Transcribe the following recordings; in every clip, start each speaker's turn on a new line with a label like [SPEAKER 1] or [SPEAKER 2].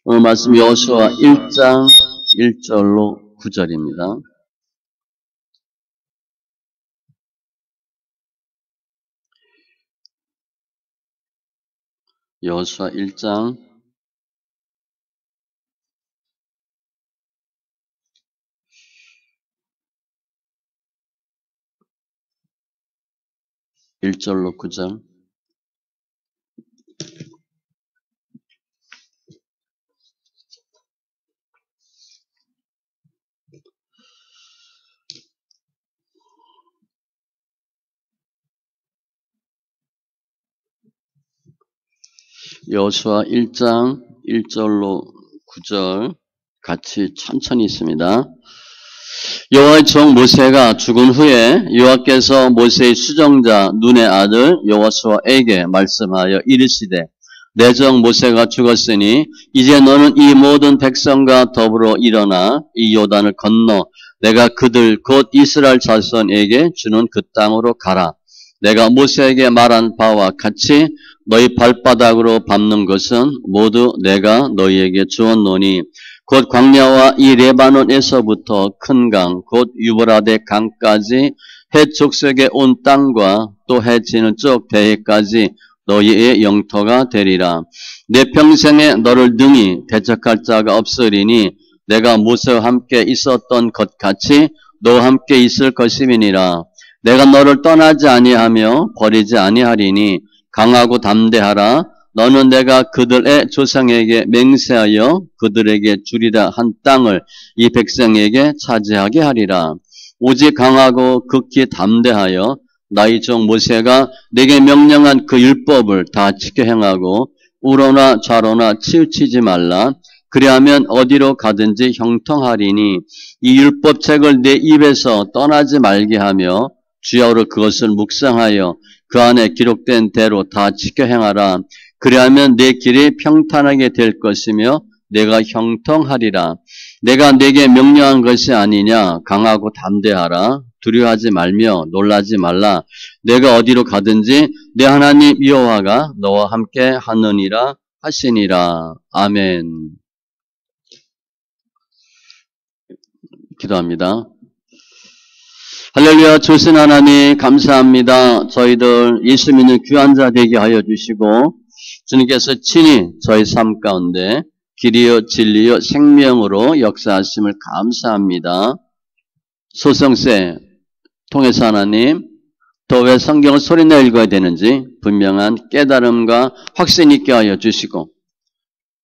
[SPEAKER 1] 오늘 말씀 여호수아 1장 1절로 9절입니다. 여호수아 1장 1절로 9절. 여호수아 1장 1절로 9절 같이 천천히 있습니다. 여호와의 종 모세가 죽은 후에 여호와께서 모세의 수정자 눈의 아들 여호수아에게 말씀하여 이르시되 내 종 모세가 죽었으니 이제 너는 이 모든 백성과 더불어 일어나 이 요단을 건너 내가 그들 곧 이스라엘 자손에게 주는 그 땅으로 가라. 내가 모세에게 말한 바와 같이 너희 발바닥으로 밟는 것은 모두 내가 너희에게 주었노니 곧 광야와 이 레바논에서부터 큰 강, 곧 유브라데 강까지 해 족속의 온 땅과 또 해 지는 쪽 대해까지 너희의 영토가 되리라. 내 평생에 너를 능히 대적할 자가 없으리니 내가 모세와 함께 있었던 것 같이 너와 함께 있을 것임이니라. 내가 너를 떠나지 아니하며 버리지 아니하리니 강하고 담대하라. 너는 내가 그들의 조상에게 맹세하여 그들에게 주리라 한 땅을 이 백성에게 차지하게 하리라. 오직 강하고 극히 담대하여 나의 종 모세가 내게 명령한 그 율법을 다 지켜 행하고 우로나 좌로나 치우치지 말라. 그리하면 어디로 가든지 형통하리니 이 율법책을 내 입에서 떠나지 말게 하며 주야로 그것을 묵상하여 그 안에 기록된 대로 다 지켜 행하라. 그리하면 내 길이 평탄하게 될 것이며 내가 형통하리라. 내가 내게 명령한 것이 아니냐. 강하고 담대하라. 두려워하지 말며 놀라지 말라. 내가 어디로 가든지 내 하나님 여호와가 너와 함께 하느니라 하시니라. 아멘. 기도합니다. 할렐루야. 주신 하나님 감사합니다. 저희들 예수 믿는 귀한 자 되게 하여 주시고 주님께서 친히 저희 삶 가운데 길이요 진리요 생명으로 역사하심을 감사합니다. 소성세 통해서 하나님 또 왜 성경을 소리내 읽어야 되는지 분명한 깨달음과 확신 있게 하여 주시고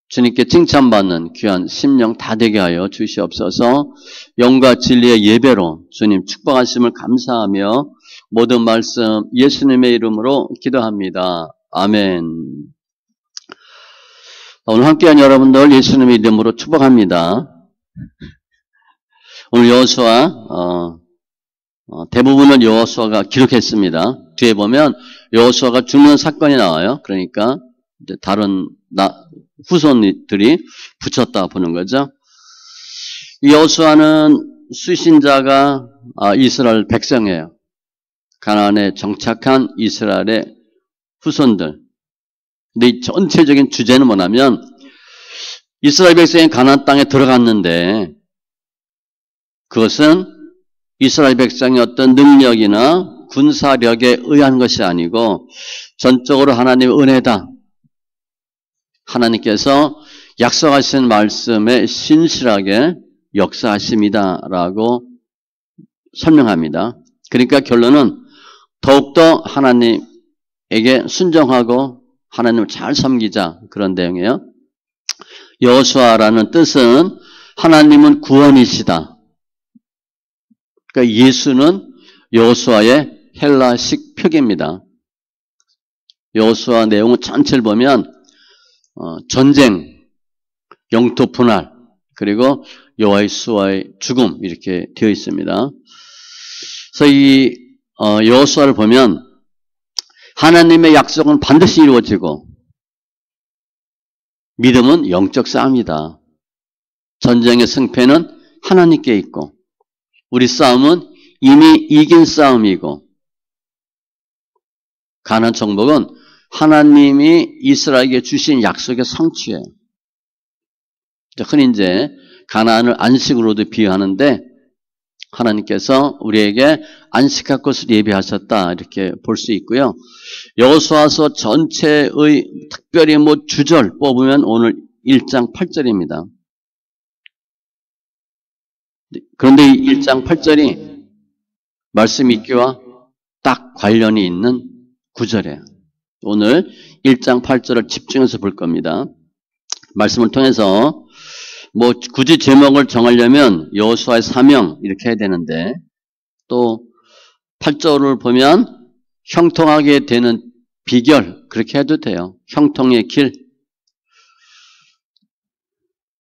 [SPEAKER 1] 주님께 칭찬받는 귀한 심령 다 되게 하여 주시옵소서. 영과 진리의 예배로 주님 축복하심을 감사하며 모든 말씀 예수님의 이름으로 기도합니다. 아멘. 오늘 함께한 여러분들 예수님의 이름으로 축복합니다. 오늘 여호수아 대부분은 여호수아가 기록했습니다. 뒤에 보면 여호수아가 죽는 사건이 나와요. 그러니까 이제 다른 후손들이 붙였다 보는 거죠. 여호수아는 수신자가 이스라엘 백성이에요. 가나안에 정착한 이스라엘의 후손들. 근데 이 전체적인 주제는 뭐냐면 이스라엘 백성이 가나안 땅에 들어갔는데 그것은 이스라엘 백성의 어떤 능력이나 군사력에 의한 것이 아니고 전적으로 하나님의 은혜다. 하나님께서 약속하신 말씀에 신실하게 역사하심이다라고 설명합니다. 그러니까 결론은 더욱더 하나님에게 순종하고 하나님을 잘 섬기자 그런 내용이에요. 여호수아라는 뜻은 하나님은 구원이시다. 그러니까 예수는 여호수아의 헬라식 표기입니다. 여호수아 내용을 전체를 보면 전쟁, 영토 분할, 그리고 여호와의 수아의 죽음 이렇게 되어 있습니다. 그래서 이 여호수아를 보면 하나님의 약속은 반드시 이루어지고 믿음은 영적 싸움이다. 전쟁의 승패는 하나님께 있고 우리 싸움은 이미 이긴 싸움이고 가나안 정복은 하나님이 이스라엘에게 주신 약속의 성취예요. 흔히 이제 가나안을 안식으로도 비유하는데 하나님께서 우리에게 안식할 것을 예비하셨다 이렇게 볼 수 있고요. 여호수아서 전체의 특별히 주절 뽑으면 오늘 1장 8절입니다. 그런데 이 1장 8절이 말씀 읽기와 딱 관련이 있는 구절이에요. 오늘 1장 8절을 집중해서 볼 겁니다. 말씀을 통해서 굳이 제목을 정하려면 여호수아의 사명 이렇게 해야 되는데 또 8절을 보면 형통하게 되는 비결 그렇게 해도 돼요. 형통의 길.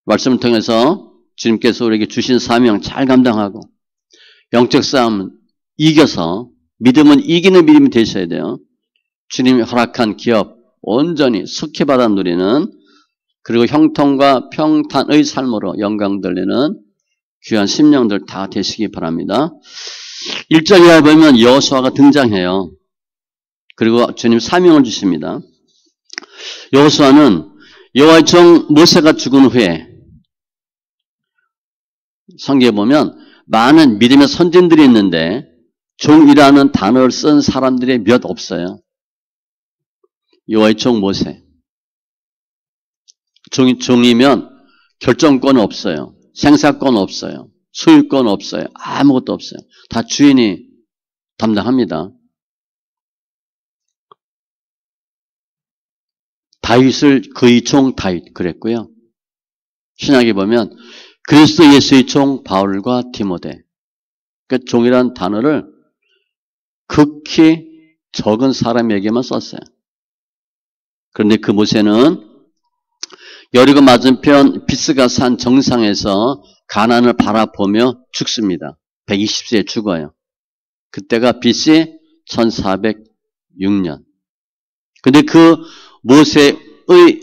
[SPEAKER 1] 말씀을 통해서 주님께서 우리에게 주신 사명 잘 감당하고 영적 싸움은 이겨서 믿음은 이기는 믿음이 되셔야 돼요. 주님이 허락한 기업 온전히 속히 받아 누리는 그리고 형통과 평탄의 삶으로 영광 돌리는 귀한 심령들 다 되시기 바랍니다. 1절 이하에 보면 여호수아가 등장해요. 그리고 주님 사명을 주십니다. 여호수아는 여호와의 종 모세가 죽은 후에 성경에 보면 많은 믿음의 선진들이 있는데 종이라는 단어를 쓴 사람들이 몇 없어요. 여호와의 종 모세. 종이면 결정권 없어요. 생사권 없어요. 소유권 없어요. 아무것도 없어요. 다 주인이 담당합니다. 다윗을 그의 종 다윗 그랬고요. 신약에 보면 그리스도 예수의 종 바울과 디모데. 그러니까 종이라는 단어를 극히 적은 사람에게만 썼어요. 그런데 그 모세는 여리고 맞은편 비스가 산 정상에서 가나안을 바라보며 죽습니다. 120세에 죽어요. 그때가 BC 1406년. 근데 그 모세의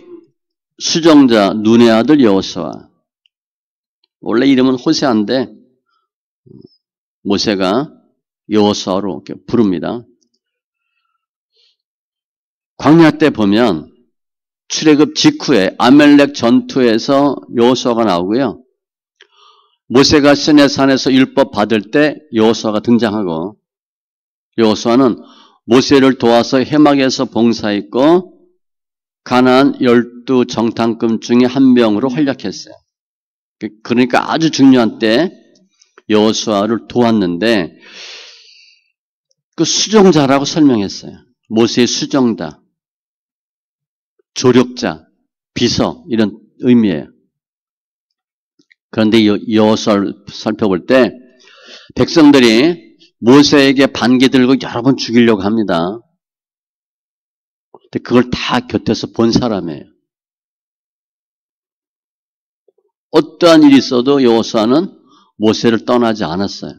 [SPEAKER 1] 수정자 눈의 아들 여호수아. 원래 이름은 호세아인데 모세가 여호수아로 이렇게 부릅니다. 광야 때 보면 출애굽 직후에 아멜렉 전투에서 여호수아가 나오고요. 모세가 시내산에서 율법 받을 때 여호수아가 등장하고 여호수아는 모세를 도와서 해막에서 봉사했고 가나안 12정탐꾼 중에 한 명으로 활약했어요. 그러니까 아주 중요한 때 여호수아를 도왔는데 그 수종자라고 설명했어요. 모세의 수종자, 조력자, 비서 이런 의미예요. 그런데 여호수아를 살펴볼 때 백성들이 모세에게 반기 들고 여러 번 죽이려고 합니다. 근데 그걸 다 곁에서 본 사람이에요. 어떠한 일이 있어도 여호수아는 모세를 떠나지 않았어요.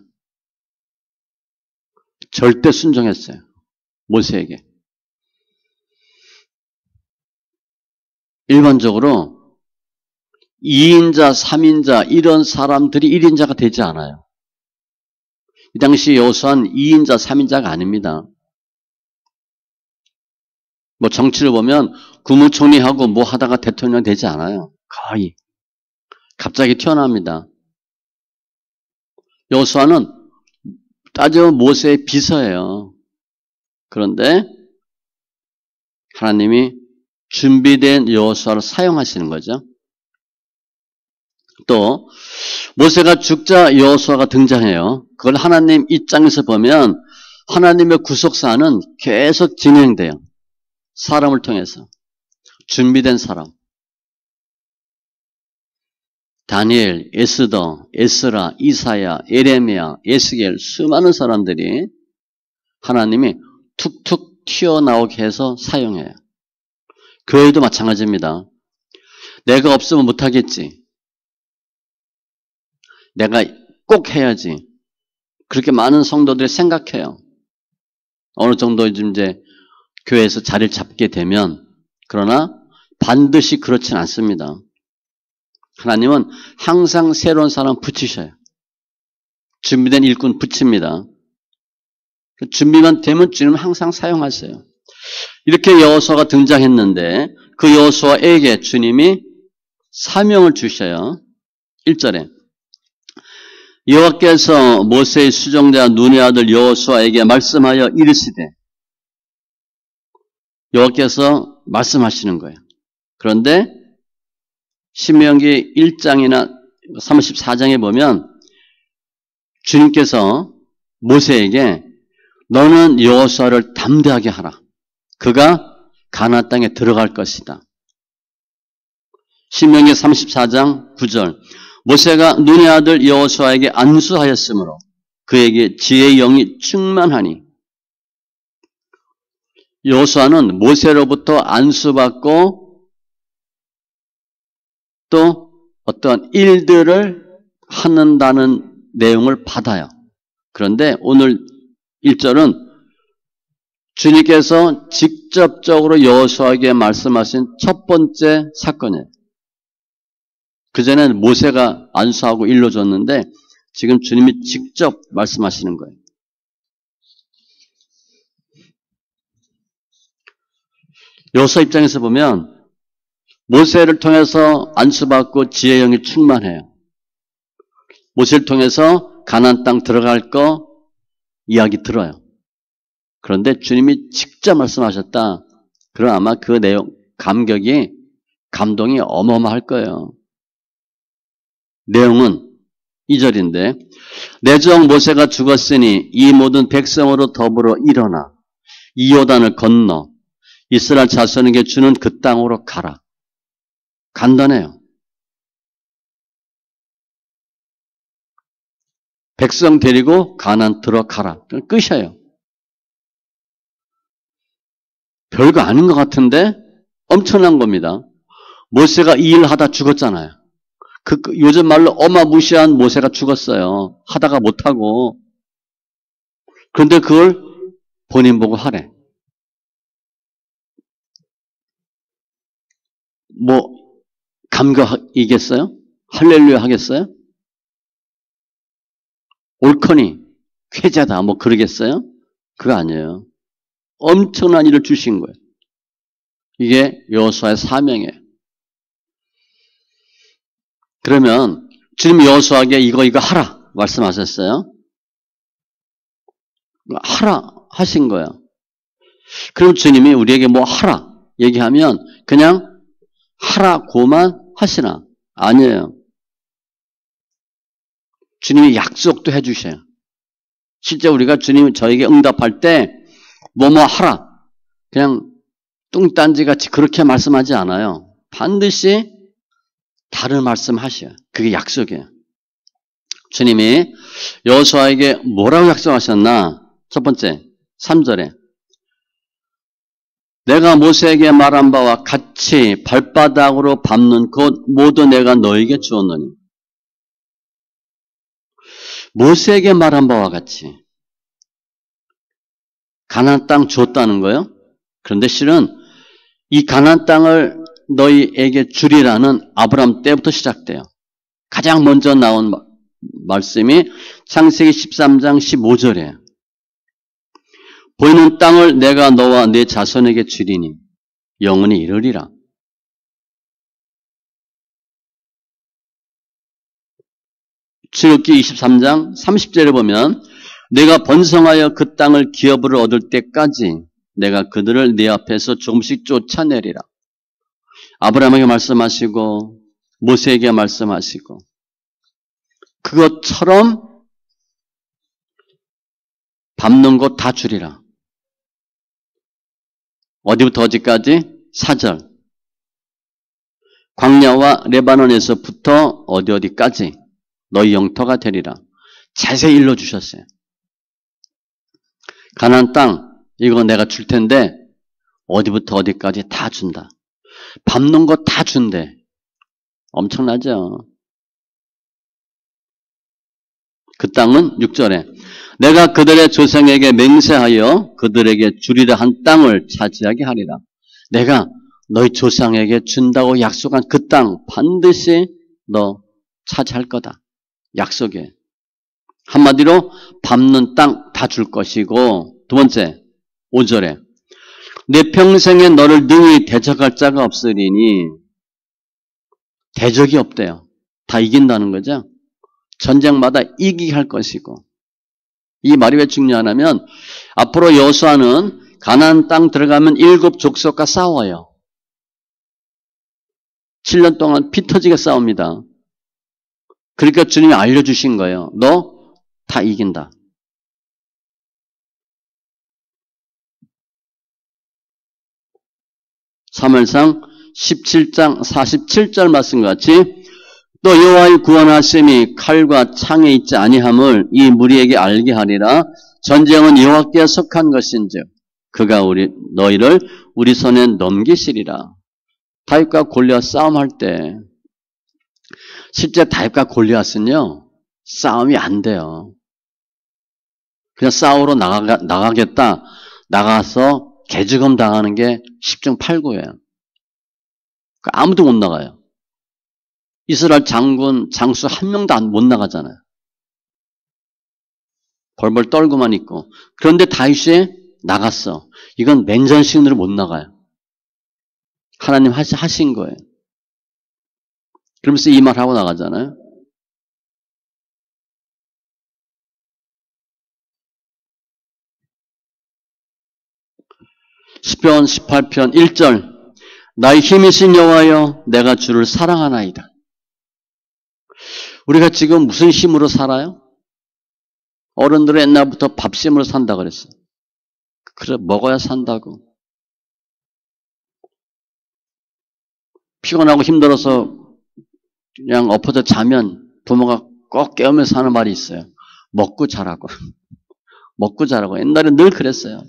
[SPEAKER 1] 절대 순종했어요. 모세에게. 일반적으로 2인자, 3인자 이런 사람들이 1인자가 되지 않아요. 이 당시 여호수아는 2인자, 3인자가 아닙니다. 정치를 보면 국무총리하고 뭐 하다가 대통령 되지 않아요. 거의. 갑자기 튀어나옵니다. 여호수아는 따지면 모세의 비서예요. 그런데 하나님이 준비된 여호수아를 사용하시는 거죠. 또 모세가 죽자 여호수아가 등장해요. 그걸 하나님 입장에서 보면 하나님의 구속사는 계속 진행돼요. 사람을 통해서. 준비된 사람. 다니엘, 에스더, 에스라, 이사야, 에레미야, 에스겔 수많은 사람들이 하나님이 툭툭 튀어나오게 해서 사용해요. 교회도 마찬가지입니다. 내가 없으면 못하겠지. 내가 꼭 해야지. 그렇게 많은 성도들이 생각해요. 어느 정도 이제 교회에서 자리를 잡게 되면 그러나 반드시 그렇진 않습니다. 하나님은 항상 새로운 사람 붙이셔요. 준비된 일꾼 붙입니다. 준비만 되면 주님은 항상 사용하세요. 이렇게 여호수아가 등장했는데 그 여호수아에게 주님이 사명을 주셔요. 1절에 여호와께서 모세의 수종자 눈의 아들 여호수아에게 말씀하여 이르시되, 여호와께서 말씀하시는 거예요. 그런데 신명기 1장이나 34장에 보면 주님께서 모세에게 너는 여호수아를 담대하게 하라. 그가 가나안 땅에 들어갈 것이다. 신명기 34장 9절 모세가 눈의 아들 여호수아에게 안수하였으므로 그에게 지혜의 영이 충만하니. 여호수아는 모세로부터 안수받고 또 어떤 일들을 하는다는 내용을 받아요. 그런데 오늘 1절은 주님께서 직접적으로 여호수아에게 말씀하신 첫 번째 사건이에요. 그전에는 모세가 안수하고 일러줬는데 지금 주님이 직접 말씀하시는 거예요. 여호수아 입장에서 보면 모세를 통해서 안수받고 지혜의 영이 충만해요. 모세를 통해서 가나안 땅 들어갈 거 이야기 들어요. 그런데 주님이 직접 말씀하셨다. 그럼 아마 그 내용, 감동이 어마어마할 거예요. 내용은 2절인데 내 종 모세가 죽었으니 이 모든 백성으로 더불어 일어나 이 요단을 건너 이스라엘 자손에게 주는 그 땅으로 가라. 간단해요. 백성 데리고 가나안 들어가라. 끝이에요. 별거 아닌 것 같은데 엄청난 겁니다. 모세가 이 일 하다 죽었잖아요. 요즘 말로 어마무시한 모세가 죽었어요. 하다가 못하고. 그런데 그걸 본인 보고 하래. 뭐 감격이겠어요? 할렐루야 하겠어요? 옳거니 쾌자다 뭐 그러겠어요? 그거 아니에요. 엄청난 일을 주신 거예요. 이게 여호수아의 사명이에요. 그러면 주님 여호수아에게 이거 하라 말씀하셨어요. 하라 하신 거예요. 그럼 주님이 우리에게 뭐 하라 얘기하면 그냥 하라고만 하시나? 아니에요. 주님이 약속도 해주셔요. 실제 우리가 주님이 저에게 응답할 때 뭐뭐 하라 그냥 뚱딴지같이 그렇게 말씀하지 않아요. 반드시 다른 말씀 하셔요. 그게 약속이에요. 주님이 여호수아에게 뭐라고 약속하셨나? 첫 번째 3절에 내가 모세에게 말한 바와 같이 발바닥으로 밟는 곧 모두 내가 너에게 주었노니. 모세에게 말한 바와 같이 가나안 땅 줬다는 거예요. 그런데 실은 이 가나안 땅을 너희에게 주리라는 아브라함 때부터 시작돼요. 가장 먼저 나온 말씀이 창세기 13장 15절이에요. 보이는 땅을 내가 너와 네 자손에게 주리니 영원히 이르리라. 출애굽기 23장 30절에 보면 내가 번성하여 그 땅을 기업으로 얻을 때까지 내가 그들을 네 앞에서 조금씩 쫓아내리라. 아브라함에게 말씀하시고 모세에게 말씀하시고 그것처럼 밟는 곳 다 주리라. 어디부터 어디까지? 4절. 광야와 레바논에서부터 어디까지 너희 영토가 되리라. 자세히 일러주셨어요. 가나안 땅 이거 내가 줄 텐데 어디부터 어디까지 다 준다. 밟는 거 다 준대. 엄청나죠? 그 땅은 6절에 내가 그들의 조상에게 맹세하여 그들에게 주리라 한 땅을 차지하게 하리라. 내가 너희 조상에게 준다고 약속한 그 땅 반드시 너 차지할 거다. 약속이에요. 한마디로 밟는 땅 다 줄 것이고 두 번째 5절에 내 평생에 너를 능히 대적할 자가 없으리니 대적이 없대요. 다 이긴다는 거죠. 전쟁마다 이기게 할 것이고. 이 말이 왜 중요하냐면 앞으로 여호수아는 가나안 땅 들어가면 7 족속과 싸워요. 7년 동안 피 터지게 싸웁니다. 그러니까 주님이 알려주신 거예요. 너 다 이긴다. 사무엘상 17장 47절 말씀과 같이 또 여호와의 구원하심이 칼과 창에 있지 아니함을 이 무리에게 알게 하리라. 전쟁은 여호와께 속한 것인즉 그가 너희를 우리 손에 넘기시리라. 다윗과 골리앗 싸움할 때 실제 다윗과 골리앗은요 싸움이 안 돼요. 그냥 싸우러 나가겠다. 나가서 개죽음 당하는 게 10중 8구예요. 아무도 못 나가요. 이스라엘 장군, 장수 한 명도 못 나가잖아요. 벌벌 떨고만 있고. 그런데 다윗이 나갔어. 이건 맨전신으로 못 나가요. 하나님 하신 거예요. 그러면서 이 말 하고 나가잖아요. 시편 18편 1절 나의 힘이신 여호와여 내가 주를 사랑하나이다. 우리가 지금 무슨 힘으로 살아요? 어른들은 옛날부터 밥심으로 산다 그랬어요. 그래 먹어야 산다고. 피곤하고 힘들어서 그냥 엎어져 자면 부모가 꼭 깨우면서 하는 말이 있어요. 먹고 자라고. 먹고 자라고. 옛날에 늘 그랬어요.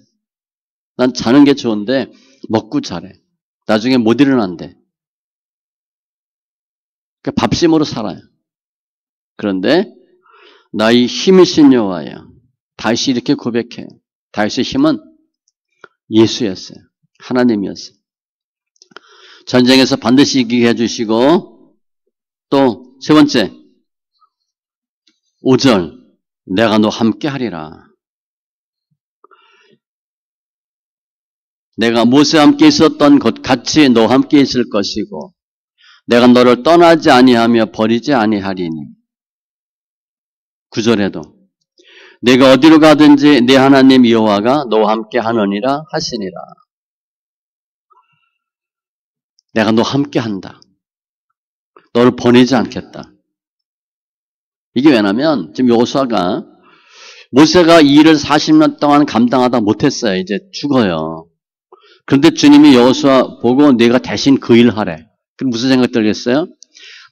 [SPEAKER 1] 난 자는 게 좋은데 먹고 자래. 나중에 못 일어난대. 그러니까 밥심으로 살아요. 그런데 나의 힘이신 여호와여. 다윗이 이렇게 고백해요. 다윗의 힘은 예수였어요. 하나님이었어요. 전쟁에서 반드시 이기게 해주시고 또 세 번째 5절 내가 너 함께 하리라. 내가 모세와 함께 있었던 것 같이 너 함께 있을 것이고 내가 너를 떠나지 아니하며 버리지 아니하리니. 9절에도 내가 어디로 가든지 내 하나님 여호와가 너와 함께 하느니라 하시니라. 내가 너 함께 한다. 너를 보내지 않겠다. 이게 왜냐면 지금 여호수아가 모세가 이 일을 40년 동안 감당하다 못했어요. 이제 죽어요. 그런데 주님이 여호수아 보고 내가 대신 그 일 하래. 그럼 무슨 생각 들겠어요?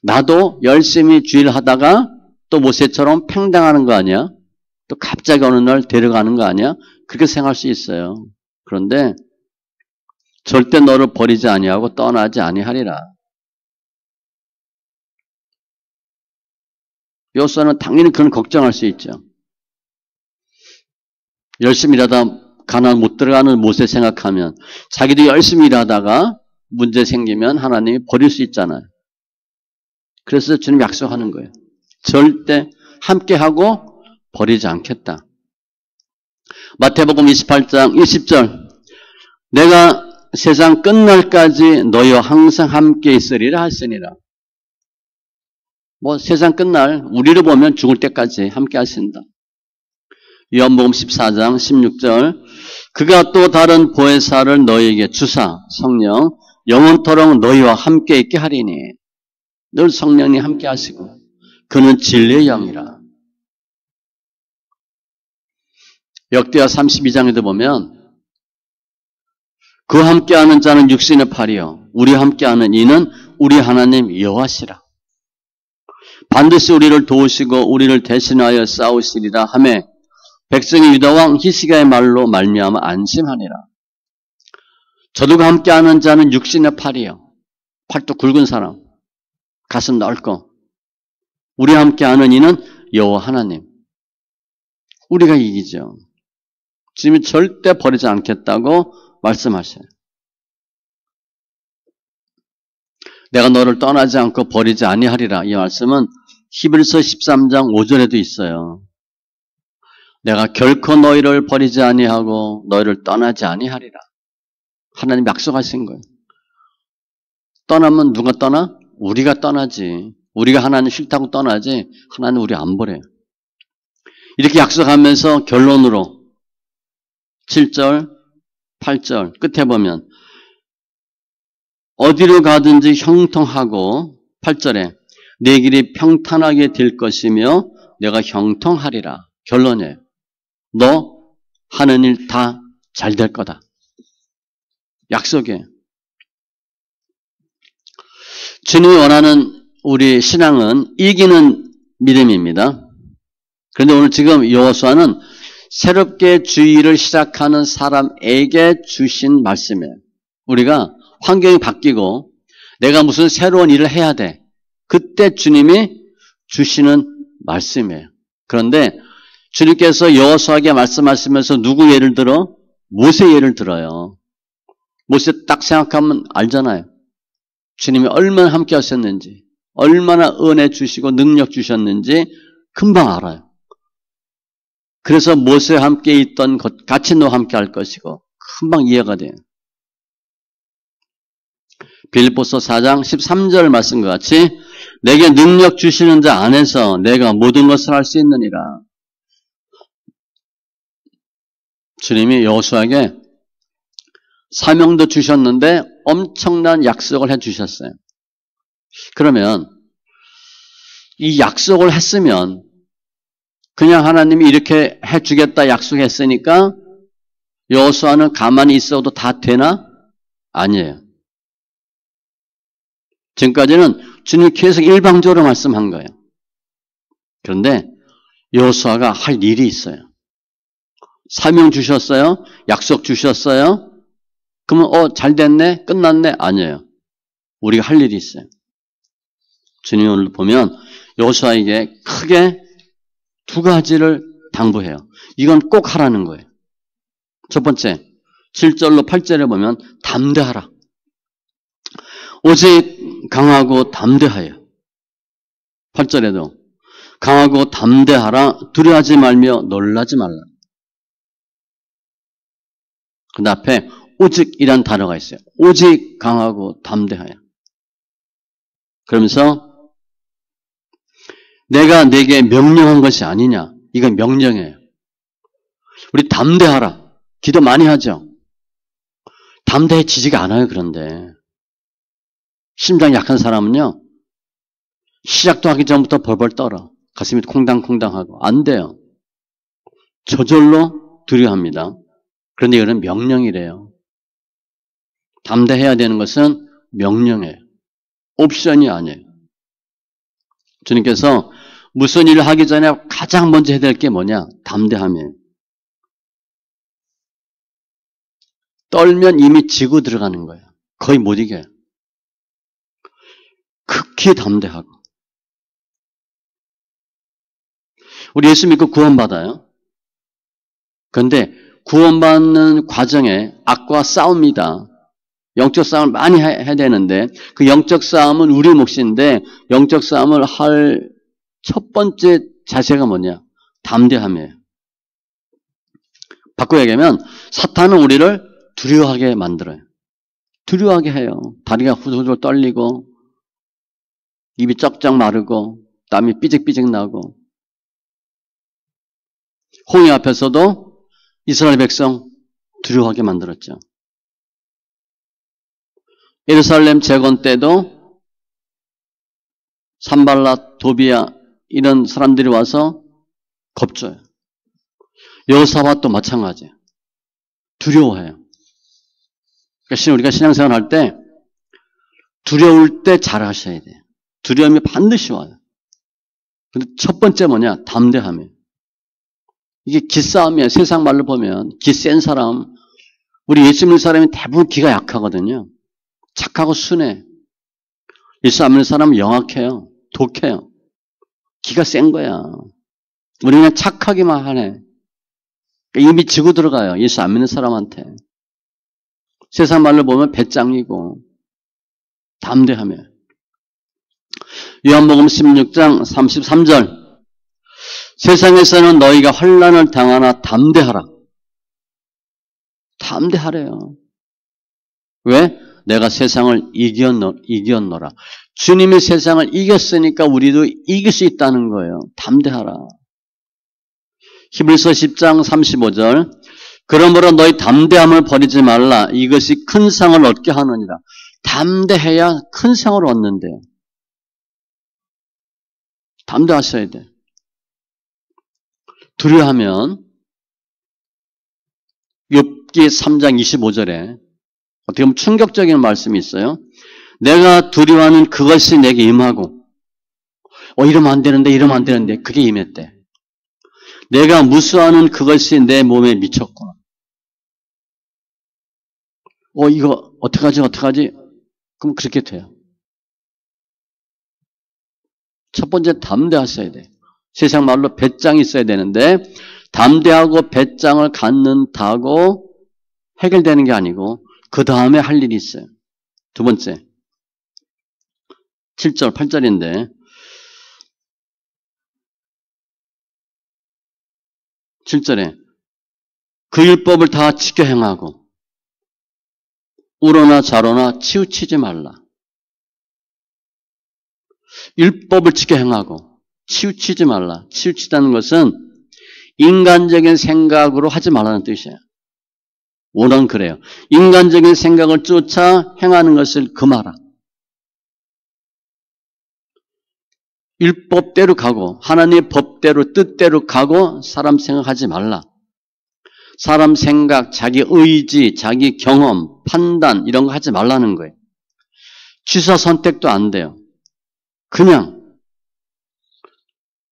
[SPEAKER 1] 나도 열심히 주일 하다가 또 모세처럼 팽당하는 거 아니야? 또 갑자기 어느 날 데려가는 거 아니야? 그렇게 생각할 수 있어요. 그런데 절대 너를 버리지 아니하고 떠나지 아니하리라. 여호수아는 당연히 그런 걱정할 수 있죠. 열심히 일하다 가나안 못 들어가는 모세 생각하면 자기도 열심히 일하다가 문제 생기면 하나님이 버릴 수 있잖아요. 그래서 주님 약속하는 거예요. 절대 함께하고 버리지 않겠다. 마태복음 28장 20절 내가 세상 끝날까지 너희와 항상 함께 있으리라 하시니라. 뭐 세상 끝날 우리를 보면 죽을 때까지 함께 하신다. 요한복음 14장 16절 그가 또 다른 보혜사를 너희에게 주사 성령 영원토록 너희와 함께 있게 하리니. 늘 성령이 함께 하시고 그는 진리의 영이라. 역대하 32장에도 보면 그와 함께하는 자는 육신의 팔이요 우리와 함께하는 이는 우리 하나님 여호와시라. 반드시 우리를 도우시고 우리를 대신하여 싸우시리라 하매 백성이 유다왕 히스기야의 말로 말미암아 안심하니라. 저들과 함께하는 자는 육신의 팔이요 팔도 굵은 사람 가슴 넓고 우리와 함께하는 이는 여호와 하나님. 우리가 이기죠. 주님이 절대 버리지 않겠다고 말씀하셔요. 내가 너를 떠나지 않고 버리지 아니하리라. 이 말씀은 히브리서 13장 5절에도 있어요. 내가 결코 너희를 버리지 아니하고 너희를 떠나지 아니하리라. 하나님 약속하신 거예요. 떠나면 누가 떠나? 우리가 떠나지. 우리가 하나님 싫다고 떠나지 하나님 우리 안 버려요. 이렇게 약속하면서 결론으로 7절, 8절 끝에 보면 어디로 가든지 형통하고 8절에 내 길이 평탄하게 될 것이며 내가 형통하리라. 결론이에요. 너 하는 일 다 잘 될 거다. 약속이에요. 주님이 원하는 우리 신앙은 이기는 믿음입니다. 그런데 오늘 지금 여호수아는 새롭게 주의를 시작하는 사람에게 주신 말씀이에요. 우리가 환경이 바뀌고 내가 무슨 새로운 일을 해야 돼. 그때 주님이 주시는 말씀이에요. 그런데 주님께서 여호수아에게 말씀하시면서 누구 예를 들어? 모세 예를 들어요. 모세 딱 생각하면 알잖아요. 주님이 얼마나 함께 하셨는지, 얼마나 은혜 주시고 능력 주셨는지 금방 알아요. 그래서 모세와 함께 있던 것 같이 너와 함께 할 것이고 금방 이해가 돼요. 빌립보서 4장 13절 말씀과 같이 내게 능력 주시는 자 안에서 내가 모든 것을 할 수 있느니라. 주님이 여호수아에게 사명도 주셨는데 엄청난 약속을 해주셨어요. 그러면 이 약속을 했으면 그냥 하나님이 이렇게 해주겠다 약속했으니까 여호수아는 가만히 있어도 다 되나? 아니에요. 지금까지는 주님이 계속 일방적으로 말씀한 거예요. 그런데 여호수아가 할 일이 있어요. 사명 주셨어요? 약속 주셨어요? 그러면 잘 됐네? 끝났네? 아니에요. 우리가 할 일이 있어요. 주님이 오늘 보면 여호수아에게 크게 두 가지를 당부해요. 이건 꼭 하라는 거예요. 첫 번째, 7절로 8절에 보면 담대하라. 오직 강하고 담대하여. 8절에도 강하고 담대하라. 두려워하지 말며 놀라지 말라. 그 앞에 오직이란 단어가 있어요. 오직 강하고 담대하여. 그러면서 내가 내게 명령한 것이 아니냐. 이건 명령이에요. 우리 담대하라. 기도 많이 하죠. 담대해지지가 않아요. 그런데 심장이 약한 사람은요. 시작도 하기 전부터 벌벌 떨어. 가슴이 콩당콩당하고. 안 돼요. 저절로 두려워합니다. 그런데 이거는 명령이래요. 담대해야 되는 것은 명령이에요. 옵션이 아니에요. 주님께서 무슨 일을 하기 전에 가장 먼저 해야 될 게 뭐냐? 담대함이에요. 떨면 이미 지고 들어가는 거예요. 거의 못 이겨요. 극히 담대하고. 우리 예수 믿고 구원받아요. 그런데 구원받는 과정에 악과 싸웁니다. 영적 싸움을 많이 해야 되는데 그 영적 싸움은 우리 몫인데 영적 싸움을 할 첫 번째 자세가 뭐냐? 담대함이에요. 바꿔 얘기하면 사탄은 우리를 두려워하게 만들어요. 두려워하게 해요. 다리가 후들후들 떨리고 입이 쩍쩍 마르고 땀이 삐직삐직 나고 홍해 앞에서도 이스라엘 백성 두려워하게 만들었죠. 예루살렘 재건 때도 산발랏, 도비야 이런 사람들이 와서 겁줘요. 여호사밧도 마찬가지예요. 두려워해요. 그러니까 우리가 신앙생활 할 때 두려울 때 잘하셔야 돼요. 두려움이 반드시 와요. 근데 첫 번째 뭐냐? 담대함이에요. 이게 기싸움이에요. 세상 말로 보면 기 센 사람, 우리 예수 믿는 사람이 대부분 기가 약하거든요. 착하고 순해. 예수 안 믿는 사람은 영악해요. 독해요. 기가 센 거야. 우리는 그냥 착하기만 하네. 이미 지고 들어가요. 예수 안 믿는 사람한테. 세상 말로 보면 배짱이고 담대하며. 요한복음 16장 33절 세상에서는 너희가 환난을 당하나 담대하라. 담대하래요. 왜? 내가 세상을 이겼노라. 주님이 세상을 이겼으니까 우리도 이길 수 있다는 거예요. 담대하라. 히브리서 10장 35절 그러므로 너희 담대함을 버리지 말라. 이것이 큰 상을 얻게 하느니라. 담대해야 큰 상을 얻는데요. 담대하셔야 돼. 두려워하면 욥기 3장 25절에 어떻게 보면 충격적인 말씀이 있어요. 내가 두려워하는 그것이 내게 임하고 이러면 안 되는데 이러면 안 되는데 그게 임했대. 내가 무수하는 그것이 내 몸에 미쳤구나. 이거 어떡하지? 그럼 그렇게 돼요. 첫 번째 담대하셔야 돼. 세상 말로 배짱이 있어야 되는데 담대하고 배짱을 갖는다고 해결되는 게 아니고 그 다음에 할 일이 있어요. 두 번째 7절 8절인데 7절에 그 율법을 다 지켜 행하고 우로나 좌로나 치우치지 말라. 율법을 지켜 행하고 치우치지 말라. 치우치다는 것은 인간적인 생각으로 하지 말라는 뜻이에요. 원어는 그래요. 인간적인 생각을 쫓아 행하는 것을 금하라. 율법대로 가고 하나님의 법대로 뜻대로 가고 사람 생각하지 말라. 사람 생각, 자기 의지, 자기 경험, 판단 이런 거 하지 말라는 거예요. 취사 선택도 안 돼요. 그냥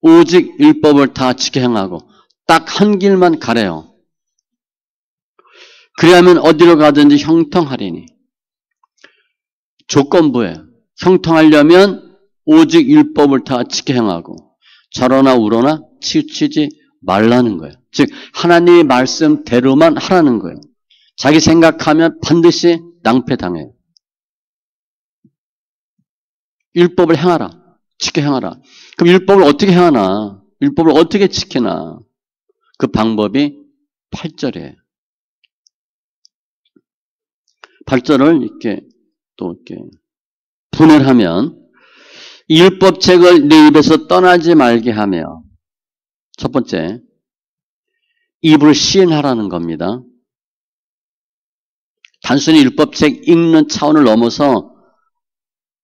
[SPEAKER 1] 오직 율법을 다 지켜 행하고 딱 한 길만 가래요. 그래야만 어디로 가든지 형통하리니. 조건부예요. 형통하려면 오직 율법을 다 지켜 행하고 좌로나 우로나 치우치지 말라는 거예요. 즉 하나님의 말씀대로만 하라는 거예요. 자기 생각하면 반드시 낭패당해요. 율법을 행하라. 지켜 행하라. 그럼 율법을 어떻게 행하나? 율법을 어떻게 지키나? 그 방법이 8절이에요. 8절을 이렇게 분해하면 이 율법책을 내 입에서 떠나지 말게 하며 첫 번째 입을 시인하라는 겁니다. 단순히 율법책 읽는 차원을 넘어서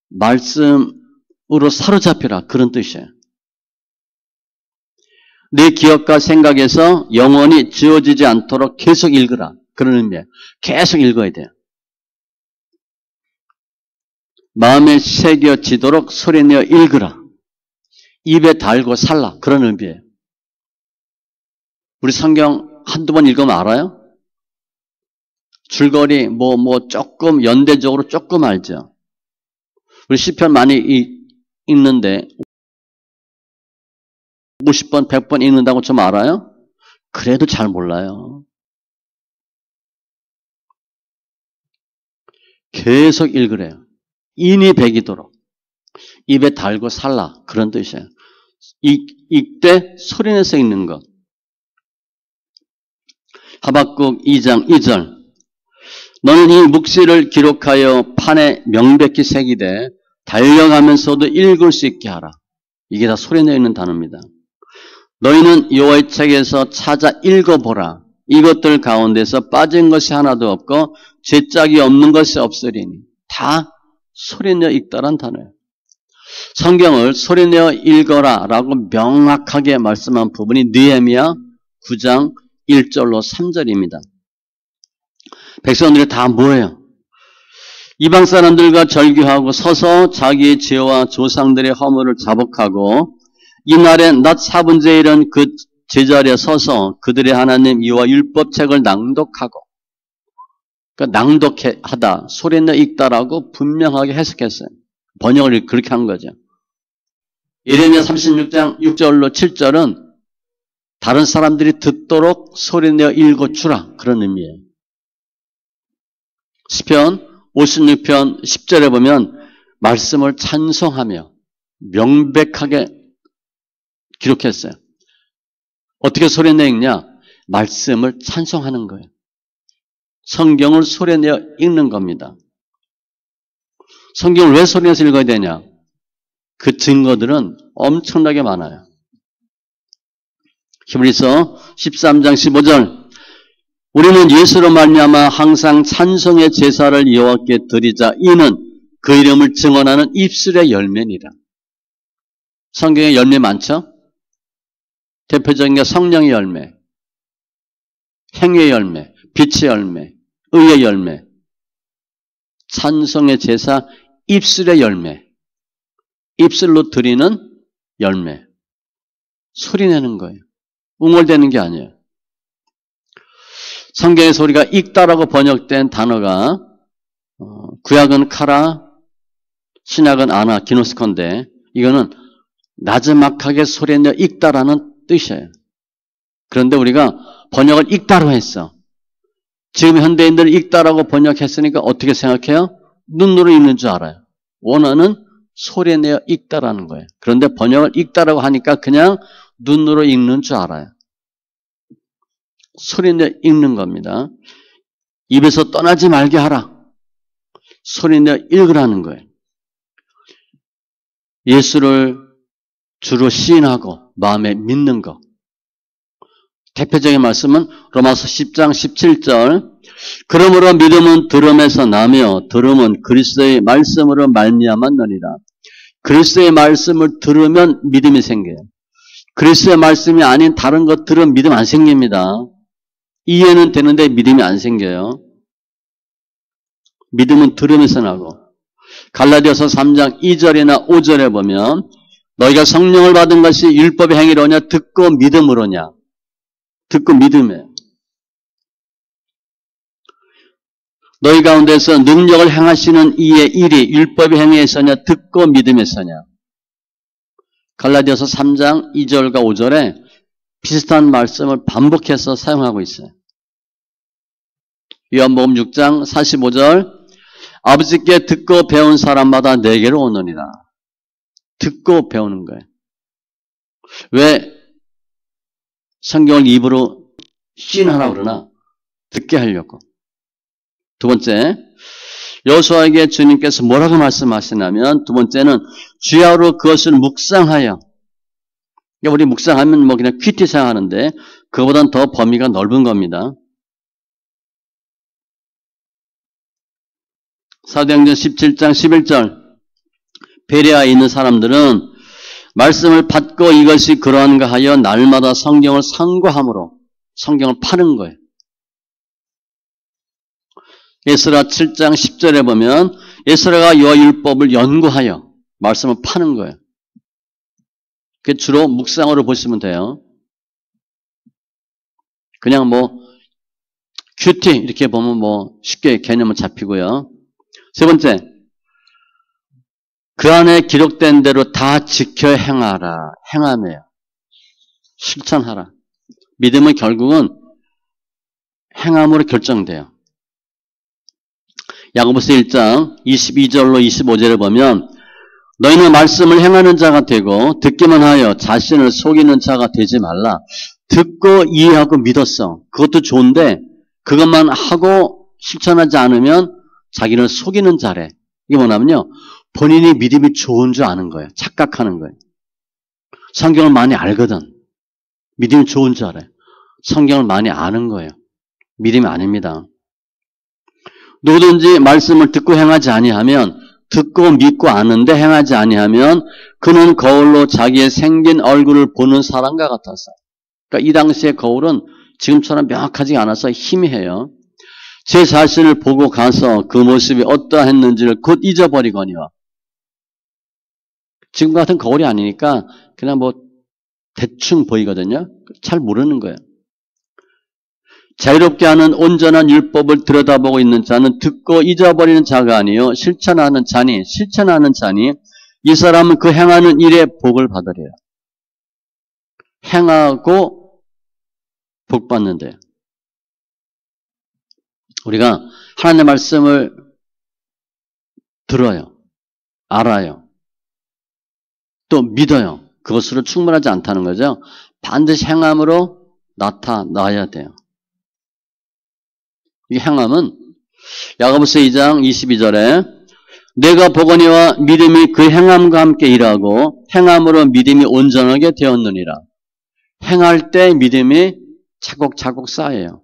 [SPEAKER 1] 말씀으로 사로잡히라 그런 뜻이에요. 내 기억과 생각에서 영원히 지워지지 않도록 계속 읽으라 그런 의미예요. 계속 읽어야 돼요. 마음에 새겨지도록 소리내어 읽으라. 입에 달고 살라 그런 의미예요. 우리 성경 한두 번 읽으면 알아요? 줄거리 조금 연대적으로 조금 알죠. 우리 시편 많이 읽는데 50번, 100번 읽는다고 좀 알아요? 그래도 잘 몰라요. 계속 읽으래요. 인이 배기도록 입에 달고 살라 그런 뜻이에요. 읽되 소리내서 읽는 것. 하박국 2장 2절 너는 이 묵시를 기록하여 판에 명백히 새기되 달려가면서도 읽을 수 있게 하라. 이게 다 소리내어 있는 단어입니다. 너희는 여호와의 책에서 찾아 읽어보라. 이것들 가운데서 빠진 것이 하나도 없고 죄짝이 없는 것이 없으리니 다 소리내어 읽다란 단어예요. 성경을 소리내어 읽어라 라고 명확하게 말씀한 부분이 느헤미야 9장 1절로 3절입니다. 백성들이 다 뭐예요? 이방 사람들과 절규하고 서서 자기의 죄와 조상들의 허물을 자복하고 이날에 낮 4분의 1은 그 제자리에 서서 그들의 하나님 여호와 율법책을 낭독하고 그러니까 낭독하다, 소리내어 읽다라고 분명하게 해석했어요. 번역을 그렇게 한 거죠. 예레미야 36장 6절로 7절은 다른 사람들이 듣도록 소리내어 읽어주라 그런 의미예요. 시편 56편 10절에 보면 말씀을 찬송하며 명백하게 기록했어요. 어떻게 소리내어 읽냐? 말씀을 찬송하는 거예요. 성경을 소리내어 읽는 겁니다. 성경을 왜 소리내서 읽어야 되냐? 그 증거들은 엄청나게 많아요. 히브리서 13장 15절 우리는 예수로 말미암아 항상 찬송의 제사를 여호와께 드리자 이는 그 이름을 증언하는 입술의 열매니라. 성경에 열매 많죠? 대표적인 게 성령의 열매, 행위의 열매, 빛의 열매, 의의 열매, 찬송의 제사, 입술의 열매, 입술로 드리는 열매, 소리내는 거예요. 웅얼대는 게 아니에요. 성경에서 우리가 읽다라고 번역된 단어가 구약은 카라, 신약은 아나, 기노스콘데 이거는 나지막하게 소리내어 읽다라는 뜻이에요. 그런데 우리가 번역을 읽다로 했어. 지금 현대인들은 읽다라고 번역했으니까 어떻게 생각해요? 눈으로 읽는 줄 알아요. 원어는 소리내어 읽다라는 거예요. 그런데 번역을 읽다라고 하니까 그냥 눈으로 읽는 줄 알아요. 소리내어 읽는 겁니다. 입에서 떠나지 말게 하라. 소리내어 읽으라는 거예요. 예수를 주로 시인하고 마음에 믿는 것. 대표적인 말씀은 로마서 10장 17절 그러므로 믿음은 들음에서 나며 들음은 그리스도의 말씀으로 말미암았느니라. 그리스도의 말씀을 들으면 믿음이 생겨요. 그리스도의 말씀이 아닌 다른 것 들으면 믿음 안 생깁니다. 이해는 되는데 믿음이 안 생겨요. 믿음은 들음에서 나고 갈라디아서 3장 2절이나 5절에 보면 너희가 성령을 받은 것이 율법의 행위로냐 듣고 믿음으로냐. 듣고 믿음이에요. 너희 가운데서 능력을 행하시는 이의 일이 율법의 행위에서냐 듣고 믿음에서냐. 갈라디아서 3장 2절과 5절에 비슷한 말씀을 반복해서 사용하고 있어요. 요한복음 6장 45절 아버지께 듣고 배운 사람마다 내게로 오느니라. 듣고 배우는 거예요. 왜 성경을 입으로 시인하라고 그러나? 듣게 하려고. 두 번째, 여호수아에게 주님께서 뭐라고 말씀하시냐면 두 번째는 주야로 그것을 묵상하여. 우리 묵상하면 뭐 그냥 퀴티 생각하는데 그거보다는 더 범위가 넓은 겁니다. 사도행전 17장 11절 베레아에 있는 사람들은 말씀을 받고 이것이 그러한가 하여 날마다 성경을 상고함으로 성경을 파는 거예요. 에스라 7장 10절에 보면 에스라가 여호와 율법을 연구하여 말씀을 파는 거예요. 그게 주로 묵상으로 보시면 돼요. 그냥 뭐 큐티 이렇게 보면 뭐 쉽게 개념은 잡히고요. 세 번째, 그 안에 기록된 대로 다 지켜 행하라. 행하며요. 실천하라. 믿음은 결국은 행함으로 결정돼요. 야고보서 1장 22절로 25절에 보면 너희는 말씀을 행하는 자가 되고 듣기만 하여 자신을 속이는 자가 되지 말라. 듣고 이해하고 믿었어. 그것도 좋은데 그것만 하고 실천하지 않으면 자기를 속이는 자래. 이게 뭐냐면요. 본인이 믿음이 좋은 줄 아는 거예요. 착각하는 거예요. 성경을 많이 알거든. 믿음이 좋은 줄 알아요. 성경을 많이 아는 거예요. 믿음이 아닙니다. 누구든지 말씀을 듣고 행하지 아니하면 듣고 믿고 아는데 행하지 아니하면 그는 거울로 자기의 생긴 얼굴을 보는 사람과 같았어요. 그러니까 이 당시의 거울은 지금처럼 명확하지 않아서 희미해요. 제 자신을 보고 가서 그 모습이 어떠했는지를 곧 잊어버리거니와. 지금 같은 거울이 아니니까 그냥 뭐 대충 보이거든요. 잘 모르는 거예요. 자유롭게 하는 온전한 율법을 들여다보고 있는 자는 듣고 잊어버리는 자가 아니요 실천하는 자니 이 사람은 그 행하는 일에 복을 받으래요. 행하고 복 받는데요. 우리가 하나님의 말씀을 들어요. 알아요. 또 믿어요. 그것으로 충분하지 않다는 거죠. 반드시 행함으로 나타나야 돼요. 이 행함은 야고보서 2장 22절에 내가 보거니와 믿음이 그 행함과 함께 일하고 행함으로 믿음이 온전하게 되었느니라. 행할 때 믿음이 차곡차곡 쌓여요.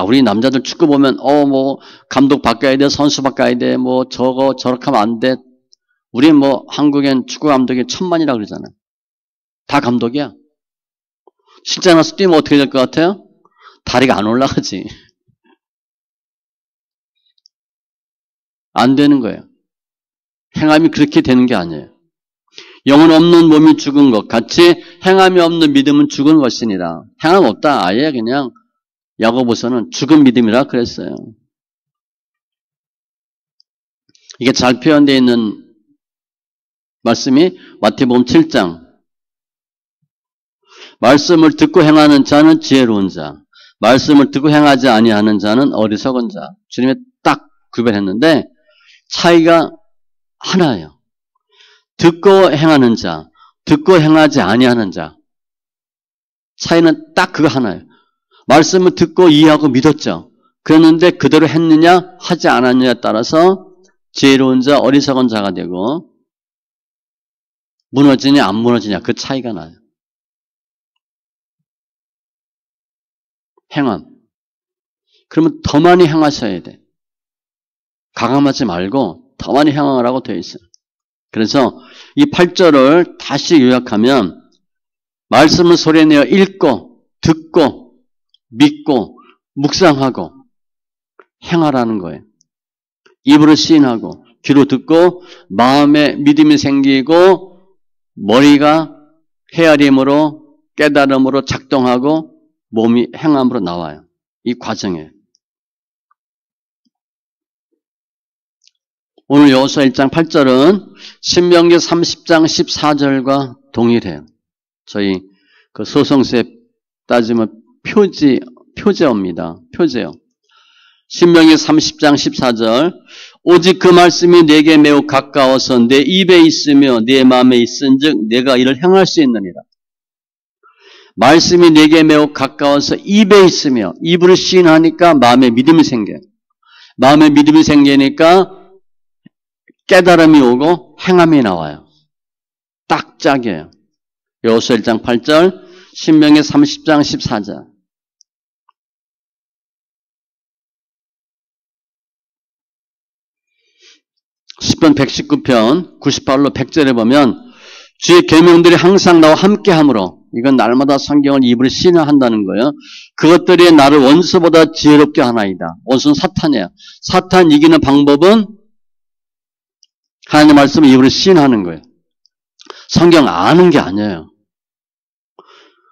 [SPEAKER 1] 우리 남자들 축구 보면 뭐 감독 바꿔야 돼, 선수 바꿔야 돼, 뭐 저렇게 하면 안 돼. 우리 뭐 한국엔 축구 감독이 1000만이라 그러잖아요. 다 감독이야. 실제 나서 뛰면 어떻게 될 것 같아요? 다리가 안 올라가지. 안 되는 거예요. 행함이 그렇게 되는 게 아니에요. 영혼 없는 몸이 죽은 것 같이 행함이 없는 믿음은 죽은 것이니라. 행함 없다. 아예 그냥 야고보서는 죽은 믿음이라 그랬어요. 이게 잘 표현되어 있는 말씀이 마태복음 7장. 말씀을 듣고 행하는 자는 지혜로운 자, 말씀을 듣고 행하지 아니하는 자는 어리석은 자. 주님이 딱 구별했는데 차이가 하나예요. 듣고 행하는 자, 듣고 행하지 아니하는 자. 차이는 딱 그거 하나예요. 말씀을 듣고 이해하고 믿었죠. 그랬는데 그대로 했느냐 하지 않았느냐에 따라서 지혜로운 자, 어리석은 자가 되고 무너지냐 안 무너지냐 그 차이가 나요. 행함. 그러면 더 많이 행하셔야 돼. 가감하지 말고 더 많이 행하라고 되어 있어요. 그래서 이 8절을 다시 요약하면 말씀을 소리내어 읽고 듣고 믿고 묵상하고 행하라는 거예요. 입으로 시인하고 귀로 듣고 마음에 믿음이 생기고 머리가 헤아림으로 깨달음으로 작동하고 몸이 행함으로 나와요. 이 과정에. 오늘 여호수아 1장 8절은 신명기 30장 14절과 동일해요. 저희 그 소송세 따지면 표제어입니다. 표제어. 신명기 30장 14절 오직 그 말씀이 내게 매우 가까워서 내 입에 있으며 내 마음에 있은즉 내가 이를 행할 수 있느니라. 말씀이 내게 매우 가까워서 입에 있으며 입으로 시인하니까 마음에 믿음이 생겨요. 마음에 믿음이 생기니까 깨달음이 오고 행함이 나와요. 딱 짝이에요. 여호수아 1장 8절, 신명기 30장 14절. 시편 119편 98로 100절에 보면 주의 계명들이 항상 나와 함께하므로 이건 날마다 성경을 입으로 신화한다는 거예요. 그것들이 나를 원수보다 지혜롭게 하나이다. 원수는 사탄이에요. 사탄 이기는 방법은 하나님의 말씀을 입으로 신하는 거예요. 성경 아는 게 아니에요.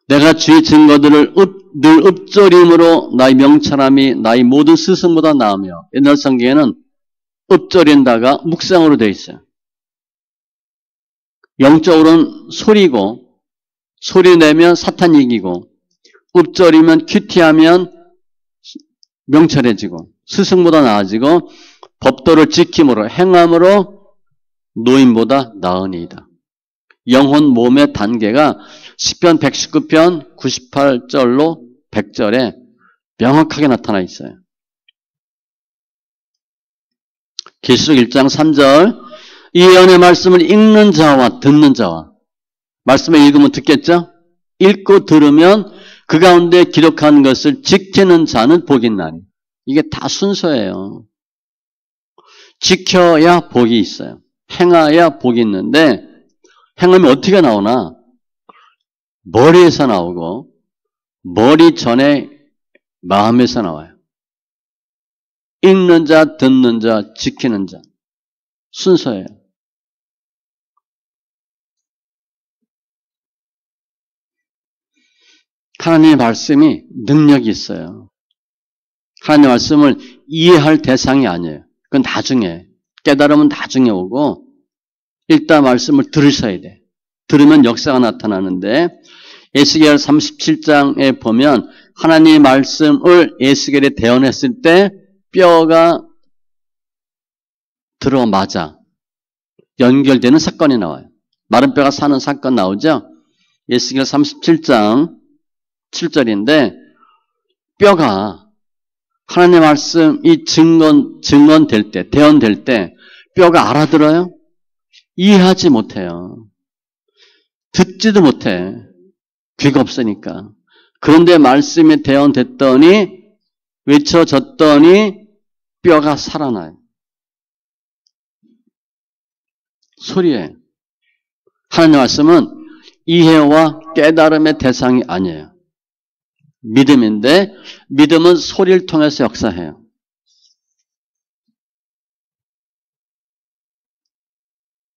[SPEAKER 1] 내가 주의 증거들을 늘 읊조림으로 나의 명철함이 나의 모든 스승보다 나으며 옛날 성경에는 읊조린다가 묵상으로 되어 있어요. 영적으로는 소리고 소리 내면 사탄 이기고 읊조리면 큐티하면 명철해지고 스승보다 나아지고 법도를 지킴으로 행함으로 노인보다 나으니이다. 영혼 몸의 단계가 시편 119편 98절로 100절에 명확하게 나타나 있어요. 계시록 1장 3절 이 예언의 말씀을 읽는 자와 듣는 자와 말씀을 읽으면 듣겠죠? 읽고 들으면 그 가운데 기록한 것을 지키는 자는 복이 있나니. 이게 다 순서예요. 지켜야 복이 있어요. 행해야 복이 있는데 행하면 어떻게 나오나? 머리에서 나오고 머리 전에 마음에서 나와요. 읽는 자, 듣는 자, 지키는 자. 순서예요. 하나님의 말씀이 능력이 있어요. 하나님의 말씀을 이해할 대상이 아니에요. 그건 나중에. 깨달으면 나중에 오고 일단 말씀을 들으셔야 돼. 들으면 역사가 나타나는데 에스겔 37장에 보면 하나님의 말씀을 에스겔에 대언했을 때 뼈가 들어맞아 연결되는 사건이 나와요. 마른 뼈가 사는 사건 나오죠? 에스겔 37장 7절인데 뼈가 하나님의 말씀이 증언될 때, 대언될 때 뼈가 알아들어요? 이해하지 못해요. 듣지도 못해. 귀가 없으니까. 그런데 말씀이 대언됐더니 외쳐졌더니 뼈가 살아나요. 소리에. 하나님의 말씀은 이해와 깨달음의 대상이 아니에요. 믿음인데 믿음은 소리를 통해서 역사해요.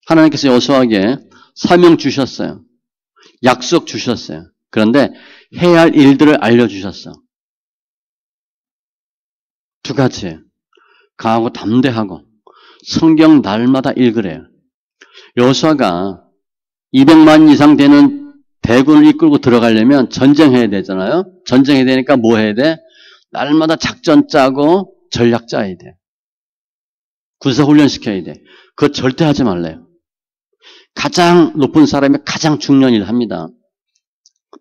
[SPEAKER 1] 하나님께서 여호수아에게 사명 주셨어요. 약속 주셨어요. 그런데 해야 할 일들을 알려주셨어. 두 가지. 강하고 담대하고 성경 날마다 읽으래요. 여호수아가 200만 이상 되는 대군을 이끌고 들어가려면 전쟁해야 되잖아요. 전쟁해야 되니까 뭐 해야 돼? 날마다 작전 짜고 전략 짜야 돼. 군사 훈련시켜야 돼. 그거 절대 하지 말래요. 가장 높은 사람이 가장 중요한 일을 합니다.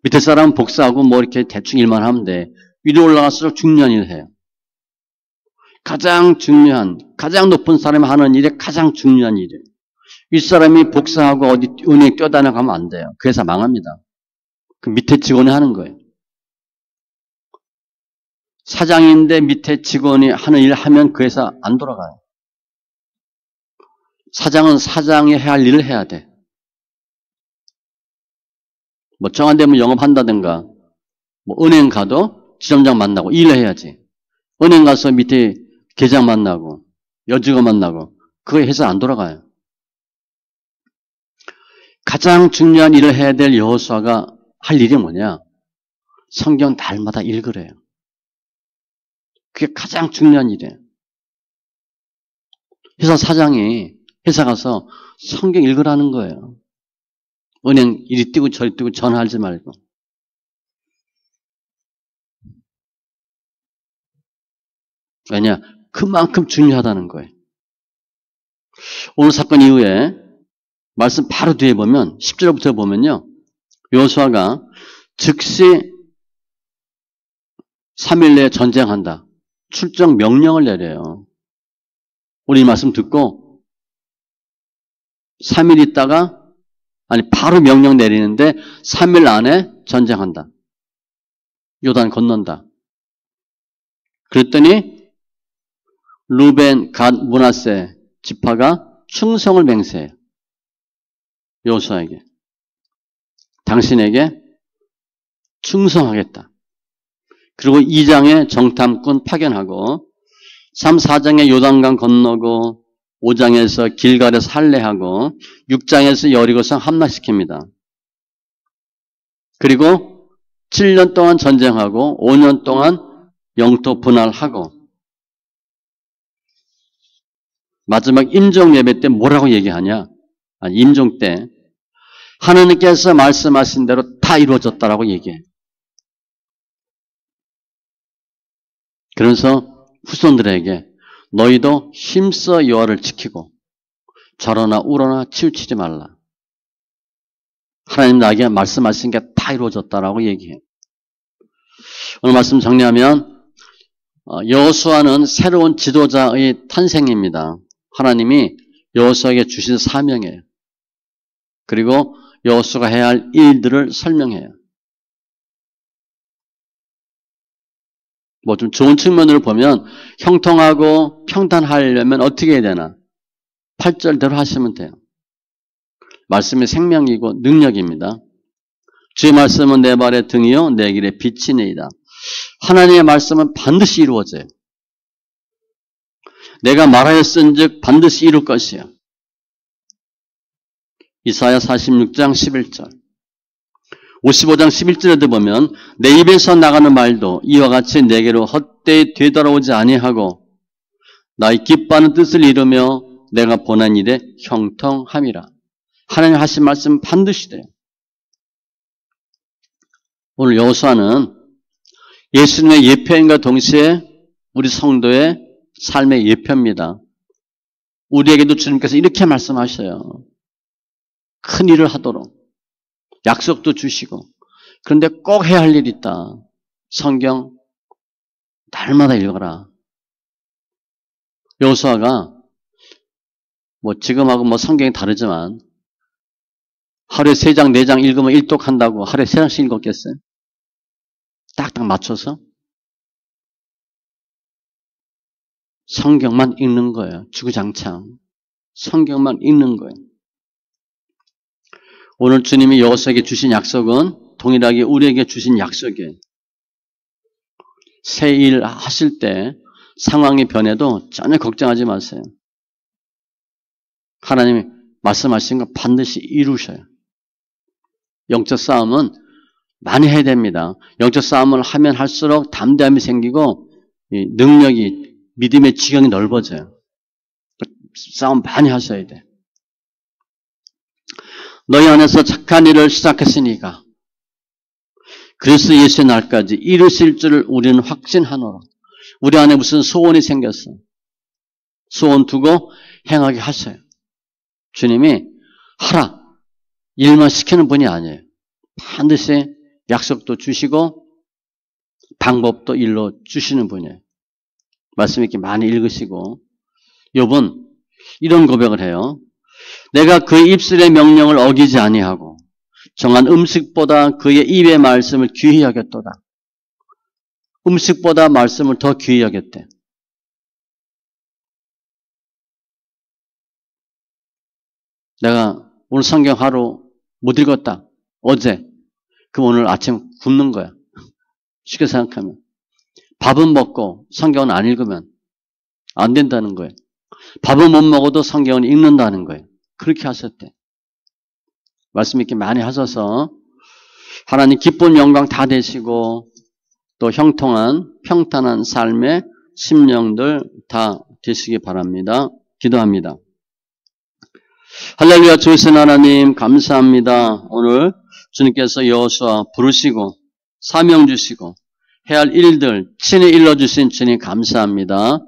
[SPEAKER 1] 밑에 사람은 복사하고 뭐 이렇게 대충 일만 하면 돼. 위로 올라갈수록 중요한 일을 해요. 가장 중요한, 가장 높은 사람이 하는 일이 가장 중요한 일이에요. 윗사람이 복사하고 어디 은행에 뛰어다녀가면 안 돼요. 그 회사 망합니다. 그 밑에 직원이 하는 거예요. 사장인데 밑에 직원이 하는 일을 하면 그 회사 안 돌아가요. 사장은 사장이 해야 할 일을 해야 돼. 뭐 정한 데면 영업한다든가 뭐 은행 가도 지점장 만나고 일을 해야지. 은행 가서 밑에 계장 만나고 여직원 만나고 그 회사 안 돌아가요. 가장 중요한 일을 해야 될 여호수아가 할 일이 뭐냐? 성경 날마다 읽으래요. 그게 가장 중요한 일이에요. 회사 사장이 회사 가서 성경 읽으라는 거예요. 은행 이리 뛰고 저리 뛰고 전화하지 말고. 왜냐? 그만큼 중요하다는 거예요. 오늘 사건 이후에 말씀 바로 뒤에 보면 10절부터 보면요. 여호수아가 즉시 3일 내에 전쟁한다. 출정 명령을 내려요. 우리 이 말씀 듣고 3일 있다가 바로 명령 내리는데 3일 안에 전쟁한다. 요단 건넌다. 그랬더니 루벤, 갓, 므낫세 지파가 충성을 맹세해요. 여호수아에게. 당신에게 충성하겠다. 그리고 2장에 정탐꾼 파견하고 3, 4장에 요단강 건너고 5장에서 길갈에서 할례하고 6장에서 여리고성 함락시킵니다. 그리고 7년 동안 전쟁하고 5년 동안 영토 분할하고 마지막 임종 예배 때 뭐라고 얘기하냐? 임종 때 하나님께서 말씀하신 대로 다 이루어졌다라고 얘기해. 그래서 후손들에게 너희도 힘써 여호와를 지키고 좌로나 우로나 치우치지 말라. 하나님 나에게 말씀하신 게 다 이루어졌다라고 얘기해. 오늘 말씀 정리하면 여호수아는 새로운 지도자의 탄생입니다. 하나님이 여호수아에게 주신 사명이에요. 그리고 여호수아가 해야 할 일들을 설명해요. 뭐 좀 좋은 측면으로 보면 형통하고 평탄하려면 어떻게 해야 되나? 8절대로 하시면 돼요. 말씀이 생명이고 능력입니다. 주의 말씀은 내 발의 등이요 내 길의 빛이니이다. 하나님의 말씀은 반드시 이루어져요. 내가 말하였은즉 반드시 이룰 것이요. 이사야 46장 11절 55장 11절에도 보면 내 입에서 나가는 말도 이와 같이 내게로 헛되이 되돌아오지 아니하고 나의 기뻐하는 뜻을 이루며 내가 본한 일에 형통함이라. 하나님 하신 말씀 반드시 돼요. 오늘 여호수아는 예수님의 예표인과 동시에 우리 성도의 삶의 예표입니다. 우리에게도 주님께서 이렇게 말씀하셔요. 큰 일을 하도록 약속도 주시고 그런데 꼭 해야 할 일이 있다. 성경 날마다 읽어라. 여호수아가 뭐 지금하고 뭐 성경이 다르지만 하루에 3장, 4장 읽으면 일독한다고 하루에 3장씩 읽었겠어요? 딱딱 맞춰서? 성경만 읽는 거예요. 주구장창. 성경만 읽는 거예요. 오늘 주님이 여호수아에게 주신 약속은 동일하게 우리에게 주신 약속이에요. 새 일 하실 때 상황이 변해도 전혀 걱정하지 마세요. 하나님이 말씀하신 거 반드시 이루셔요. 영적 싸움은 많이 해야 됩니다. 영적 싸움을 하면 할수록 담대함이 생기고 능력이, 믿음의 지경이 넓어져요. 싸움 많이 하셔야 돼. 너희 안에서 착한 일을 시작했으니까 그리스도 예수의 날까지 이루실 줄을 우리는 확신하노라. 우리 안에 무슨 소원이 생겼어. 소원 두고 행하게 하세요. 주님이 하라. 일만 시키는 분이 아니에요. 반드시 약속도 주시고 방법도 일로 주시는 분이에요. 말씀 이렇게 많이 읽으시고 욥은 이런 고백을 해요. 내가 그의 입술의 명령을 어기지 아니하고 정한 음식보다 그의 입의 말씀을 귀히 여겼도다. 음식보다 말씀을 더 귀히 여겼대. 내가 오늘 성경 하루 못 읽었다. 어제. 그럼 오늘 아침 굶는 거야. 쉽게 생각하면. 밥은 먹고 성경은 안 읽으면 안 된다는 거예요. 밥은 못 먹어도 성경은 읽는다는 거예요. 그렇게 하셨대. 말씀 이렇게 많이 하셔서 하나님 기쁜 영광 다 되시고 또 형통한 평탄한 삶의 심령들 다 되시기 바랍니다. 기도합니다. 할렐루야. 주이신 하나님 감사합니다. 오늘 주님께서 여호수아 부르시고 사명 주시고 해야 할 일들 친히 일러주신 주님 감사합니다.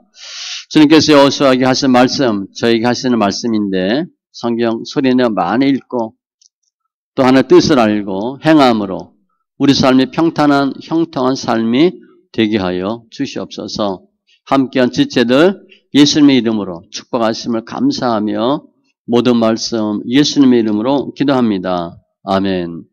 [SPEAKER 1] 주님께서 여호수아에게 하신 말씀 저에게 하시는 말씀인데 성경 소리내어 많이 읽고 또 하나의 뜻을 알고 행함으로 우리 삶이 평탄한 형통한 삶이 되게 하여 주시옵소서. 함께한 지체들 예수님의 이름으로 축복하심을 감사하며 모든 말씀 예수님의 이름으로 기도합니다. 아멘.